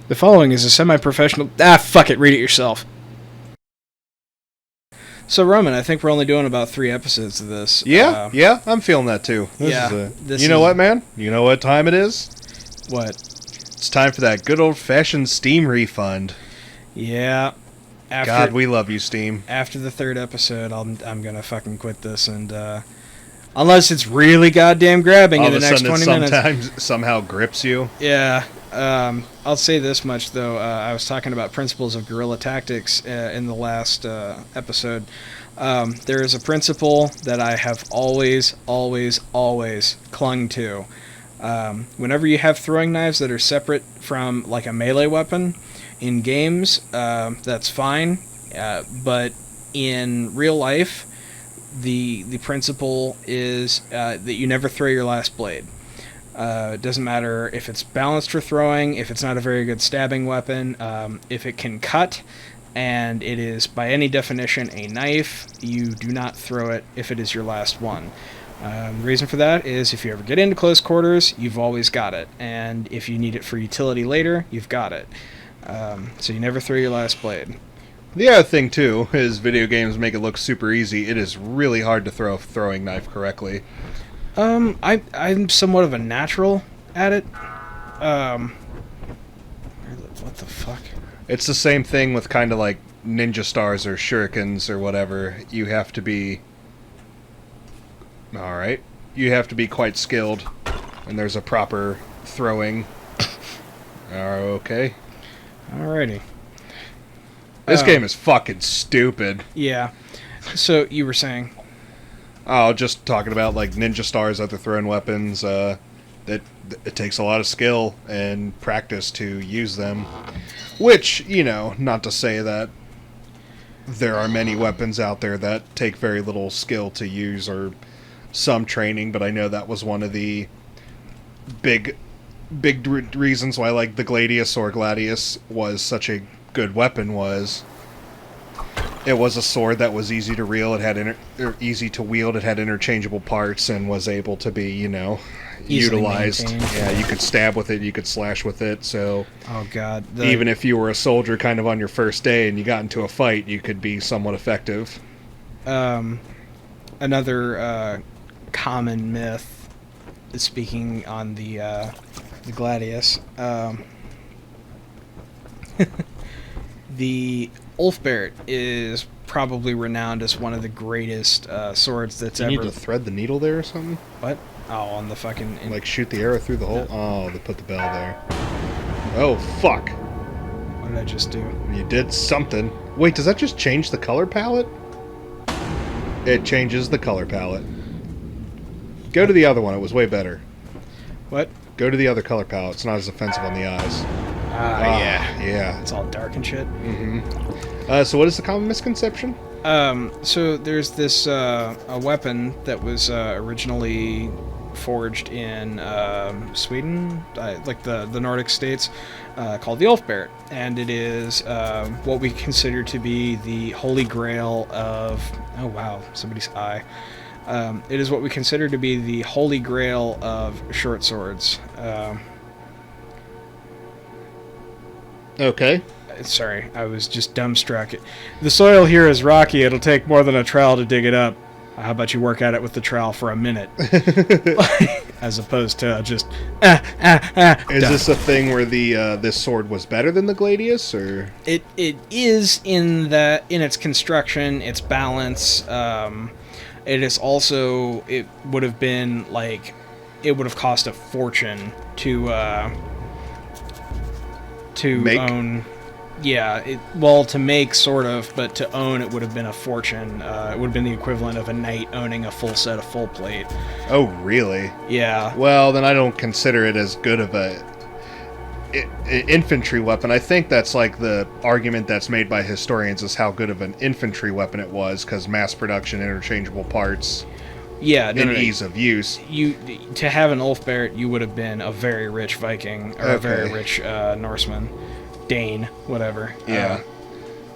The following is a semi-professional... fuck it, read it yourself. So, Roman, I think we're only doing about 3 episodes of this. Yeah, I'm feeling that too. You know what, man? You know what time it is? What? It's time for that good old-fashioned Steam refund. Yeah. God, we love you, Steam. After the 3rd episode, I'm gonna fucking quit this, and unless it's really goddamn grabbing in the next 20 minutes. Sometimes somehow grips you. Yeah. I'll say this much, though. I was talking about principles of guerrilla tactics in the last episode. There is a principle that I have always clung to. Whenever you have throwing knives that are separate from, like, a melee weapon in games, that's fine. But in real life, the principle is that you never throw your last blade. It doesn't matter if it's balanced for throwing, if it's not a very good stabbing weapon, if it can cut, and it is by any definition a knife, you do not throw it if it is your last one. The reason for that is if you ever get into close quarters, you've always got it, and if you need it for utility later, you've got it. So you never throw your last blade. The other thing, too, is video games make it look super easy. It is really hard to throw a throwing knife correctly. I'm somewhat of a natural at it. What the fuck? It's the same thing with kind of like ninja stars or shurikens or whatever. You have to be... Alright. You have to be quite skilled. And there's a proper throwing. Okay. Alrighty. This game is fucking stupid. Yeah. So, you were saying... Oh, just talking about like ninja stars, other thrown weapons. That it takes a lot of skill and practice to use them. Which, you know, not to say that there are many weapons out there that take very little skill to use or some training, but I know that was one of the big reasons why like the Gladius or Gladius was such a good weapon was. It was a sword that was easy to wield. It had easy to wield. It had interchangeable parts and was able to be, you know, easily utilized. maintained. Yeah, you could stab with it. You could slash with it. So, oh god, even if you were a soldier, kind of on your first day, and you got into a fight, you could be somewhat effective. Another common myth, speaking on the Gladius, the Ulfbert is probably renowned as one of the greatest swords that's ever... You need to thread the needle there or something? What? Oh, on the fucking... Like shoot the arrow through the hole? Oh, they put the bell there. Oh, fuck. What did I just do? You did something. Wait, does that just change the color palette? It changes the color palette. Go to the other one. It was way better. What? Go to the other color palette. It's not as offensive on the eyes. Yeah. It's all dark and shit. Mm-hmm. So what is the common misconception? So there's this a weapon that was originally forged in Sweden, like the Nordic states, called the Ulfbert, and it is what we consider to be the holy grail of... Oh wow, somebody's eye. It is what we consider to be the holy grail of short swords. Okay. Sorry, I was just dumbstruck. The soil here is rocky. It'll take more than a trowel to dig it up. How about you work at it with the trowel for a minute? As opposed to just... Is this a thing where the this sword was better than the Gladius, or...? It is in its construction, its balance. It is also... It would have been, like... It would have cost a fortune to make? Own. Yeah, to make, sort of, but to own, it would have been a fortune. It would have been the equivalent of a knight owning a full set of full plate. Oh, really? Yeah. Well, then I don't consider it as good of a infantry weapon. I think that's like the argument that's made by historians is how good of an infantry weapon it was, because mass production, interchangeable parts... Yeah, ease of use. To have an Ulfbert, you would have been a very rich Viking, or a very rich Norseman. Dane, whatever. Yeah.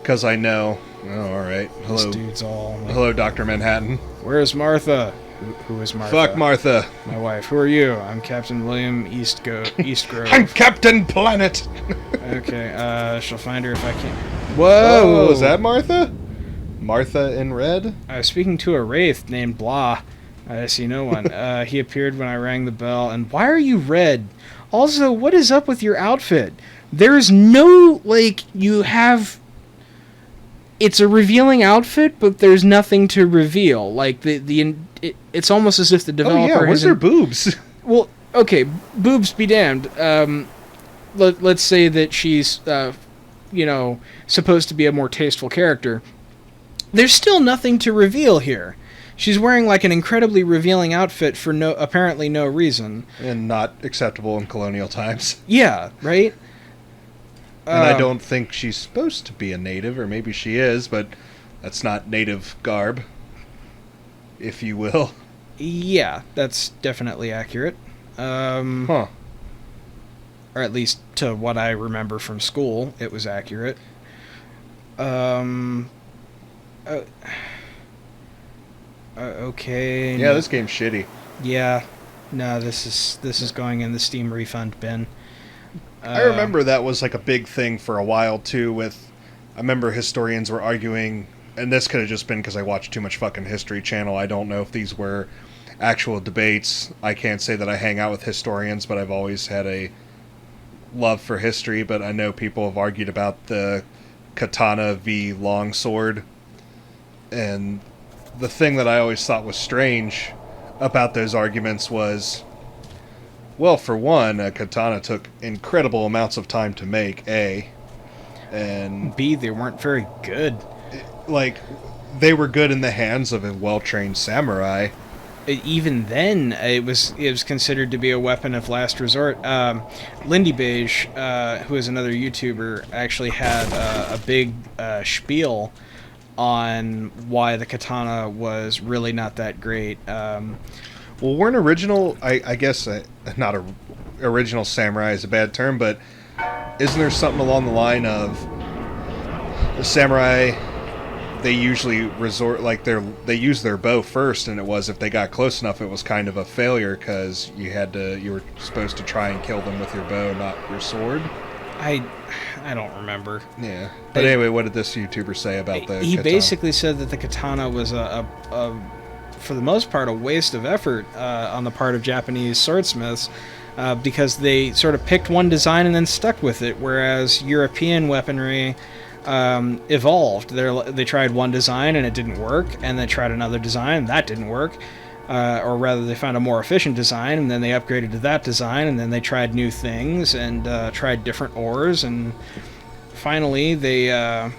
Because I know... Oh, alright. Hello. This dude's all... Hello, Dr. Manhattan. Where's Martha? Who is Martha? Fuck Martha. My wife. Who are you? I'm Captain William Eastgrove. I'm Captain Planet. Okay, she'll find her if I can. Whoa! Oh, is that Martha? Martha in red? I was speaking to a wraith named Blah. I see no one. He appeared when I rang the bell. And why are you red? Also, what is up with your outfit? There's no, like, you have... It's a revealing outfit, but there's nothing to reveal. Like, it's almost as if the developer... Oh, yeah, where's her boobs? Well, okay, boobs be damned. Let's say that she's, supposed to be a more tasteful character. There's still nothing to reveal here. She's wearing like an incredibly revealing outfit for apparently no reason. And not acceptable in colonial times. Yeah, right? And I don't think she's supposed to be a native, or maybe she is, but that's not native garb, if you will. Yeah, that's definitely accurate. Huh. Or at least to what I remember from school, it was accurate. Okay. Yeah, this game's shitty. Yeah. No, this is going in the Steam refund bin. I remember that was like a big thing for a while too with... I remember historians were arguing, and this could have just been because I watched too much fucking History Channel. I don't know if these were actual debates. I can't say that I hang out with historians, but I've always had a love for history. But I know people have argued about the katana v longsword. And the thing that I always thought was strange about those arguments was... Well, for one, a katana took incredible amounts of time to make, A. And... B, they weren't very good. Like, they were good in the hands of a well-trained samurai. Even then, it was considered to be a weapon of last resort. Lindy Beige, who is another YouTuber, actually had a big spiel on why the katana was really not that great. Well, weren't original, I guess, not original samurai is a bad term, but isn't there something along the line of the samurai, they usually resort, like, they use their bow first, and it was, if they got close enough, it was kind of a failure, because you were supposed to try and kill them with your bow, not your sword? I don't remember. Yeah. But anyway, what did this YouTuber say about the He katana? basically said that the katana was for the most part, a waste of effort on the part of Japanese swordsmiths because they sort of picked one design and then stuck with it, whereas European weaponry evolved. They tried one design and it didn't work, and they tried another design and that didn't work. Or rather, they found a more efficient design, and then they upgraded to that design, and then they tried new things and tried different ores, and finally they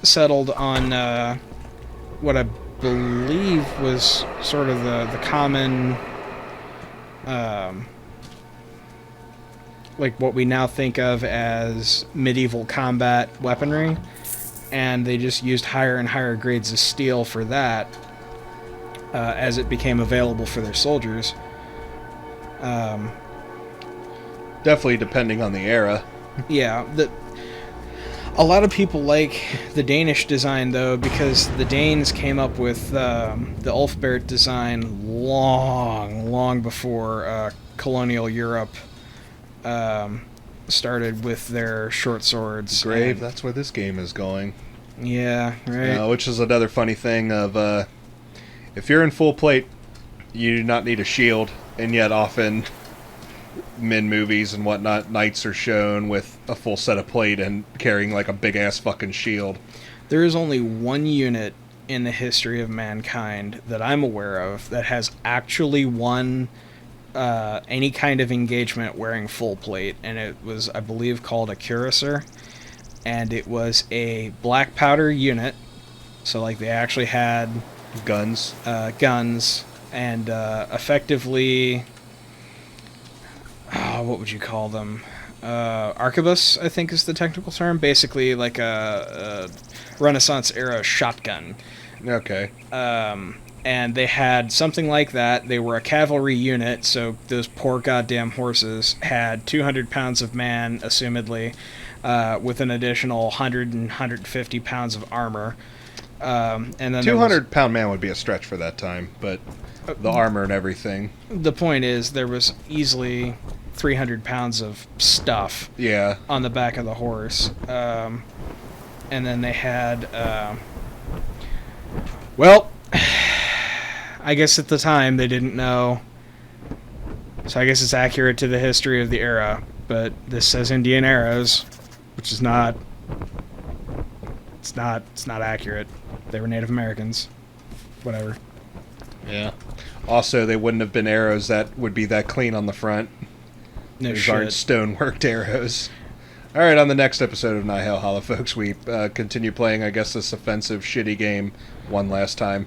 settled on what I believe was sort of the common, like what we now think of as medieval combat weaponry, and they just used higher and higher grades of steel for that as it became available for their soldiers. Definitely depending on the era. Yeah, a lot of people like the Danish design, though, because the Danes came up with the Ulfbert design long before colonial Europe started with their short swords. Grave, that's where this game is going. Yeah, right. Which is another funny thing of, if you're in full plate, you do not need a shield, and yet often... in movies and whatnot, knights are shown with a full set of plate and carrying like a big ass fucking shield. There is only one unit in the history of mankind that I'm aware of that has actually won any kind of engagement wearing full plate, and it was, I believe, called a cuirassier, and it was a black powder unit, so like they actually had Guns. Guns, and effectively... what would you call them? Arquebus, I think is the technical term. Basically, like a Renaissance-era shotgun. Okay. And they had something like that. They were a cavalry unit, so those poor goddamn horses had 200 pounds of man, assumedly, with an additional 100 and 150 pounds of armor. And then 200-pound man would be a stretch for that time, but the armor and everything. The point is, there was easily 300 pounds of stuff Yeah. on the back of the horse. And then they had, well, I guess at the time they didn't know. So I guess it's accurate to the history of the era. But this says Indian arrows, which is not. It's not accurate. They were Native Americans. Whatever. Yeah. Also, they wouldn't have been arrows that would be that clean on the front. No These shit. aren't stone-worked arrows. All right, on the next episode of Nihilhalla, folks, we continue playing, I guess, this offensive, shitty game one last time.